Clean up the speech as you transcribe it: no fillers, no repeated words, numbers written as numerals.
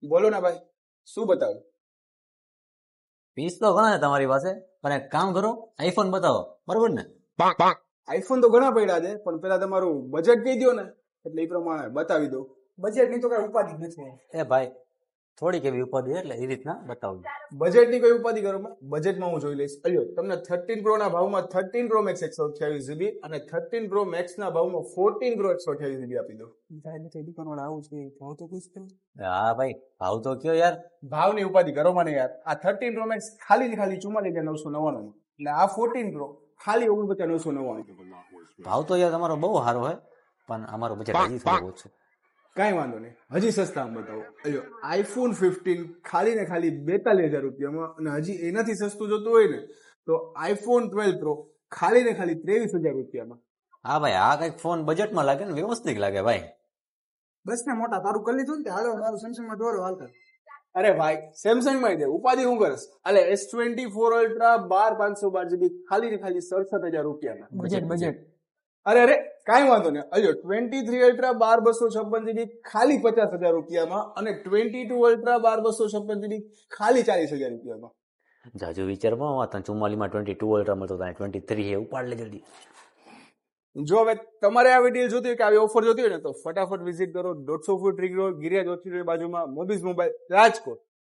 બોલો ને ભાઈ, શું બતાવું? પીસ તો ઘણા છે તમારી પાસે, પણ એક કામ કરો, આઈફોન બતાવો, બરોબર ને? આઈફોન તો ઘણા પડ્યા છે, પણ પેલા તમારું બજેટ કહી દો ને, એટલે એ પ્રમાણે બતાવી દો. બજેટની તો કઈ ઉપાધિ નથી. એ ભાઈ, થોડીક એવી ઉપાધિ એટલે એ રીતના બતાવજો. બજેટની કોઈ ઉપાધિ કરો, બજેટમાં હું જોઈ લઈશ. અલ્યો, તમને 13 પ્રો ના ભાવમાં 13 પ્રો મેક્સ 128GB અને 13 પ્રો મેક્સ ના ભાવમાં 14 પ્રો 128GB આપી દો. આવું છે ભાવ તો કુછ કરો. હા ભાઈ, ભાવ તો કયો યાર. ભાવની ઉપાધિ કરો મને યાર. આ 13 પ્રો મેક્સ ખાલી 44,999 એટલે આ 14 પ્રો ખાલી 49,999. ભાવ તો યાર તમારો બહુ સારો હોય, પણ અમારું બજેટ હજી થોડું ઓછું. કાંઈ વાંધો નહીં, હજી સસ્તા બતાવો. અયો આઈફોન 15 ખાલી ને ખાલી 42,000 રૂપિયામાં, અને હજી એનાથી સસ્તું જોતું હોય ને તો આઈફોન 12 પ્રો ખાલી ને ખાલી 23,000 રૂપિયામાં. હા ભાઈ, આ કઈક ફોન બજેટમાં લાગે ને વ્યવસ્થિત લાગે ભાઈ. બસ ને મોટા, તારું કરી લીધું ને, હાલો મારું સેમસંગમાં દોરો હાલતા. અરે ભાઈ, સેમસંગ માં દે ઉપાધિ હું કરસ. અલે S24 અલ્ટ્રા 12,512GB ખાલી ને ખાલી 67,000 રૂપિયામાં. બજેટ. અરે કાંઈ વાંધો નહીં. અલ્યો 23 અલ્ટ્રા 12,256GB ખાલી 50,000 રૂપિયામાં, અને 22 અલ્ટ્રા 12,256GB ખાલી 40,000 રૂપિયામાં. જાજુ વિચારમાં 44 માં 22 અલ્ટ્રા મળતો, 23 એ ઉપાડ લે જલ્દી. જો હવે તમારે આ વિડીયો જોતી હોય કે આવી ઓફર જોતી હોય ને, તો ફટાફટ વિઝિટ કરો 150 foot ring road, Giriraj hospital બાજુમાં, મોબીઝ મોબાઈલ, રાજકોટ.